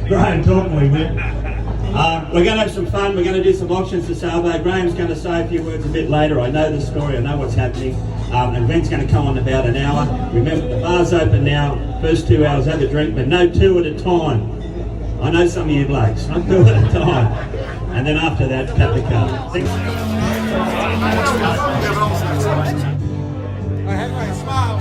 Graham, talk me, man. We're going to have some fun. We're going to do some auctions for sale. Graham's going to say a few words a bit later. I know the story. I know what's happening. And Glen's going to come on in about an hour. Remember, the bar's open now. First 2 hours, have a drink, but no two at a time. I know some of you blokes. Not two at a time. And then after that, cut the card. I had my smile.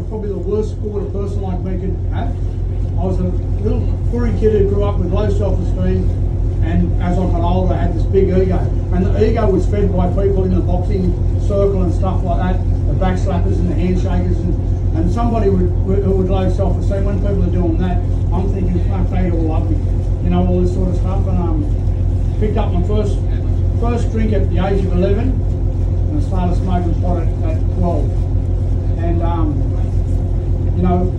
Probably the worst sport a person like me could have. I was a little koori kid who grew up with low self-esteem, and as I got older I had this big ego, and the ego was fed by people in the boxing circle and stuff like that, the backslappers and the handshakers, and somebody who would low self-esteem. When people are doing that, I'm thinking, fuck, they all love me, you know, all this sort of stuff. And picked up my first drink at the age of 11, and I started smoking pot at 12. And you know,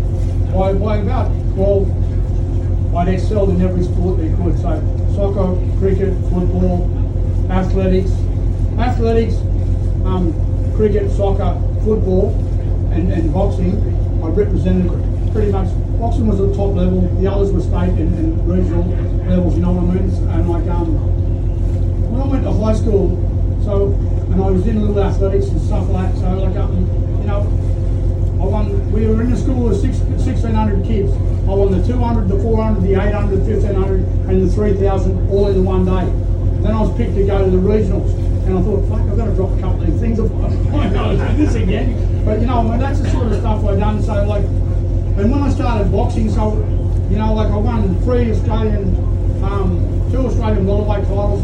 by about 12, I'd excelled in every sport they could. So soccer, cricket, football, athletics, cricket, soccer, football, and boxing. I represented pretty much. Boxing was at the top level. The others were state and regional levels. You know what I mean? And like when I went to high school, and I was in little athletics and stuff like that. So like you know. We were in a school of 1,600 kids. I won the 200, the 400, the 800, 1,500 and the 3,000 all in one day. Then I was picked to go to the regionals, and I thought, fuck, I've got to drop a couple of these things. I know do this again. But you know, I mean, that's the sort of stuff I've done. So like, and when I started boxing, so you know, like I won 2 Australian welterweight titles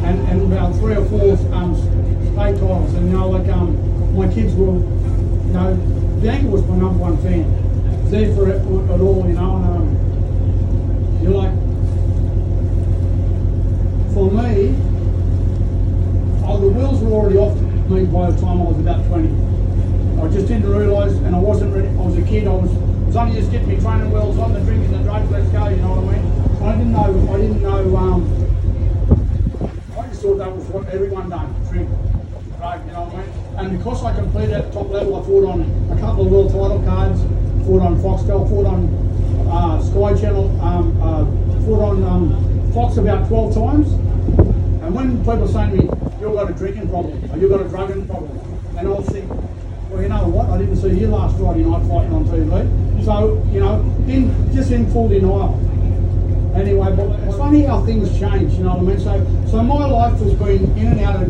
and about 3 or 4 state titles. And you know, like my kids were, you know, Bianca was my #1 fan. There for it at all, you know. And you're like, for me, the wheels were already off me by the time I was about 20. I just didn't realise, and I wasn't ready. I was a kid. I was only just getting my training wheels on, the drinking, the drugs. Let's go. You know what I mean? I didn't know. I just thought that was what everyone done. Drink. Right, you know what I mean? And because I completed at the top level, I fought on a couple of world title cards, fought on Foxtel, fought on Sky Channel, fought on Fox about 12 times. And when people say to me, you've got a drinking problem, or you've got a drugging problem, and I'll think, well, you know what, I didn't see you last Friday night fighting on TV. So, you know, just in full denial. Anyway, but it's funny how things change, you know what I mean? So my life has been in and out of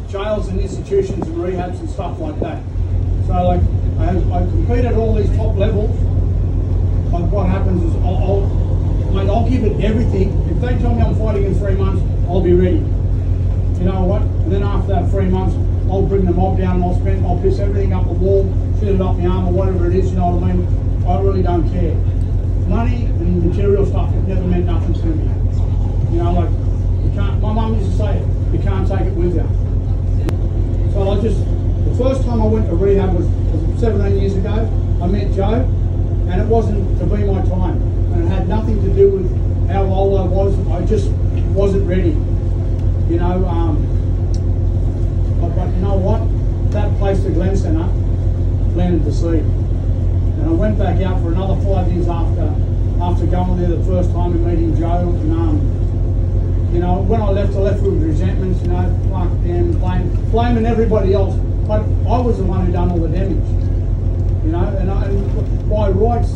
jails and institutions and rehabs and stuff like that. So like I competed at all these top levels. Like what happens is I'll give it everything. If they tell me I'm fighting in 3 months, I'll be ready. You know what? And then after that 3 months, I'll bring the mob down and I'll piss everything up the wall, fill it up my arm or whatever it is, you know what I mean? I really don't care. Money and material stuff have never meant nothing to me. You know, like you can't, my mum used to say it, you can't take it with you. So the first time I went to rehab was 17 years ago. I met Joe, and it wasn't to be my time. And it had nothing to do with how old I was. I just wasn't ready. You know, but you know what? That place, the Glen Centre, planted the seed. And I went back out for another 5 years after going there the first time and meeting Joe. And you know, when I left with resentments, you know, fuck them, blaming everybody else. But I was the one who done all the damage. You know, and by rights,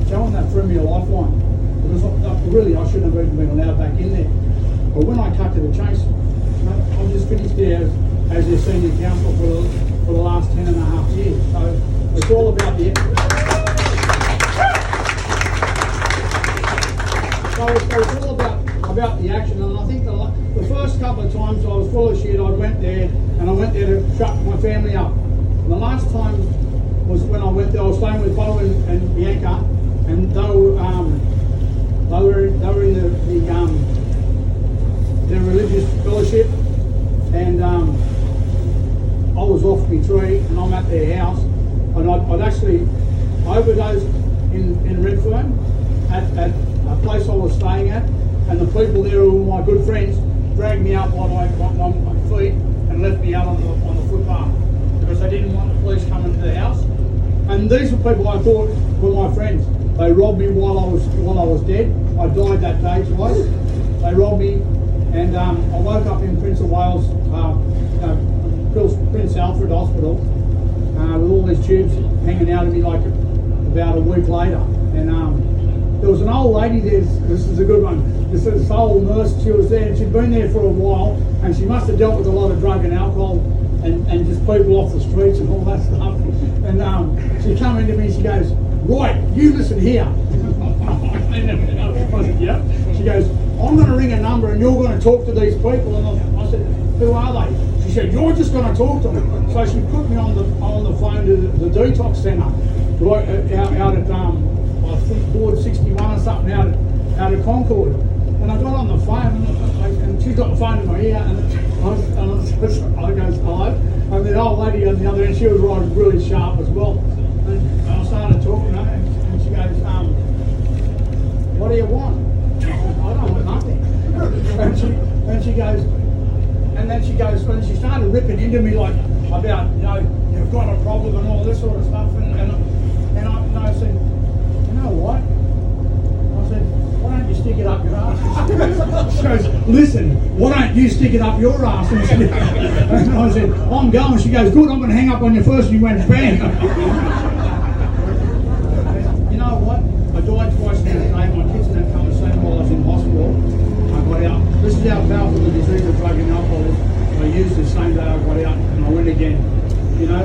Joe that threw me a lifeline. Because really, I shouldn't have even been allowed back in there. But when I cut to the chase, you know, I've just finished there as their senior counsel for the last 10.5 years. So it's all about the... So it's all about the action, and I think the first couple of times I was full of shit. I went there to shut my family up. And the last time was when I went there. I was staying with Bo and Bianca, and they were They were in their religious fellowship, and I was off my tree, and I'm at their house, and I'd actually overdosed in Redfern at a place I was staying at, and the people there who were my good friends dragged me out while I got on my feet and left me out on the footpath because they didn't want the police coming to the house. And these were people I thought were my friends. They robbed me while I was dead. I died that day twice. They robbed me, and I woke up in Prince of Wales, Prince Alfred Hospital, with all these tubes hanging out of me like about a week later. And there was an old lady there. This is a good one. This old nurse. She was there, and she'd been there for a while, and she must have dealt with a lot of drug and alcohol, and just people off the streets and all that stuff. And she come into me. She goes, "Right, you listen here." I said, "Yeah." She goes, "I'm going to ring a number, and you're going to talk to these people." And I said, "Who are they?" She said, "You're just going to talk to them." So she put me on the phone to the detox centre, right out at I think board 61 or something out at Concord. And I got on the phone, and she got the phone in my ear, and I goes, "Hello," and the old lady on the other end, she was really sharp as well. And I started talking to her, and she goes, "What do you want?" I said, "I don't want nothing." And she goes, when she started ripping into me like about, you've got a problem and all this sort of stuff, and I said, "You know what?" I said, "Why don't you stick it up your ass?" She goes, "Listen, why don't you stick it up your ass?" And I said, "I'm going." She goes, "Good, I'm going to hang up on you first." And you went bang. You know what? I died twice now today. My kids didn't come and see me while I was in hospital. I got out. This is how powerful the disease of drug and alcohol is. I used the same day I got out, and I went again.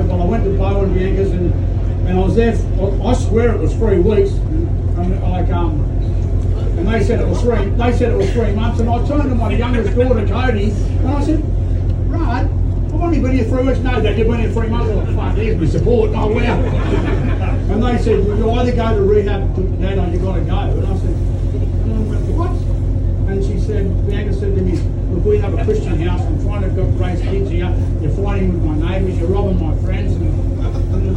Well, I went to Bow and Bianca's, and I was there. I swear it was 3 weeks, and they said it was 3. They said it was 3 months, and I turned to my youngest daughter, Cody, and I said, "Rod, I've only been here 3 weeks." "No, Dad, you've been here 3 months." "Oh, fuck, here's my support." "Oh, wow." And they said, "Well, you either go to rehab, Dad, or you got to go." And I said, "What?" And she said, Bianca said to me, "Look, we have a Christian house. I'm trying to raise kids here. You're fighting with my neighbours. You're robbing my friends." And I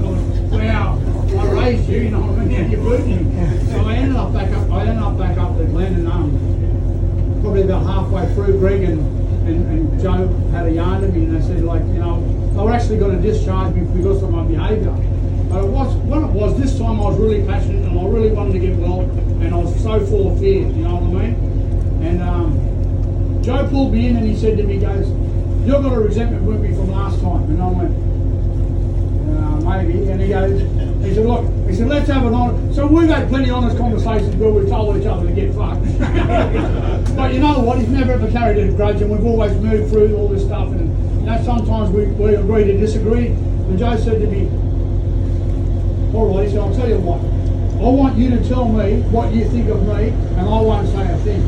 thought, wow, I raised you, you know what I mean? You're booting me. So I ended up back up to Glen, and probably about halfway through, Greg and Joe had a yarn to me, and they said, they were actually going to discharge me because of my behaviour. But when it was this time, I was really passionate, and I really wanted to get well, and I was so full of fear, you know what I mean? And Joe pulled me in, and he said to me, he goes, "You've got a resentment with me from last time." And I went, "Maybe." And he said, "Look," he said, "let's have an honest." So we've had plenty of honest conversations where we've told each other to get fucked. But you know what? He's never ever carried a grudge, and we've always moved through all this stuff. And sometimes we agree to disagree. And Joe said to me, "All right," he said, "I'll tell you what. I want you to tell me what you think of me, and I won't say a thing."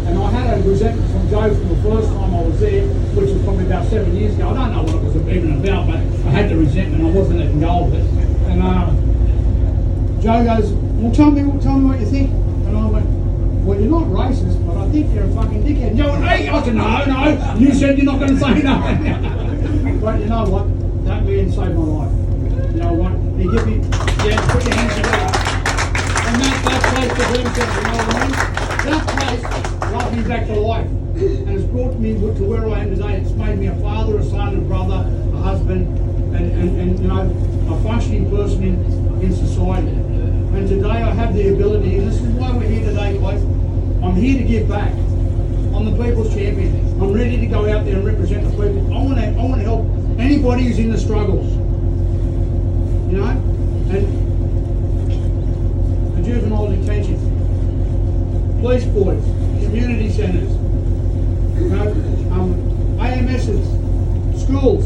And I had a resentment from Joe from the first time I was there, which was probably about 7 years ago. I don't know what it was even about, but I had the resentment. I wasn't letting go of it. And Joe goes, "Well, tell me what you think." And I went, "Well, you're not racist, but I think you're a fucking dickhead." And Joe went, "Hey," I said, no, you said you're not going to say no." But you know what? That man saved my life. You know what? He gave me, put your hands together. And that place to Glen Centre, you know what I mean? That place brought me back to life, and it's brought me to where I am today. It's made me a father, a son, a brother, a husband, and a functioning person in society. And today I have the ability, and this is why we're here today, Clive. I'm here to give back. I'm the people's champion. I'm ready to go out there and represent the people. I want to help anybody who's in the struggles. And the juvenile detention, police boards, community centres, AMSs, schools.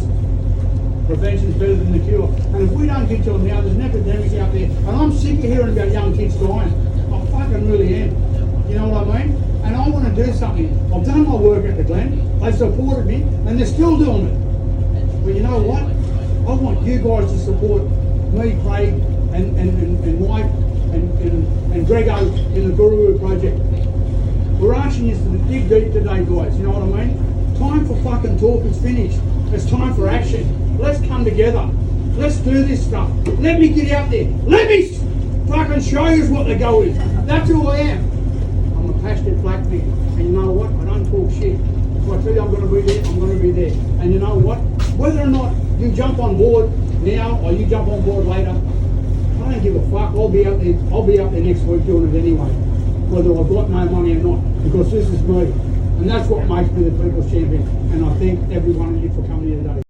Prevention's better than the cure. And if we don't get to them now, there's an epidemic out there. And I'm sick of hearing about young kids dying. I fucking really am. You know what I mean? And I want to do something. I've done my work at the Glen. They supported me, and they're still doing it. But you know what? I want you guys to support me, Craig, and Mike, and Grego in the Guru project. We're asking you to dig deep today, guys, you know what I mean? Time for fucking talk is finished. It's time for action. Let's come together. Let's do this stuff. Let me get out there. Let me fucking show you what the goal is. That's who I am. I'm a passionate black man. And you know what? I don't talk shit. If I tell you I'm going to be there, I'm going to be there. And you know what? Whether or not you jump on board now or you jump on board later, I don't give a fuck. I'll be out there. I'll be out there next week doing it anyway, whether I've got no money or not, because this is me, and that's what makes me the people's champion. And I thank every one of you for coming here today.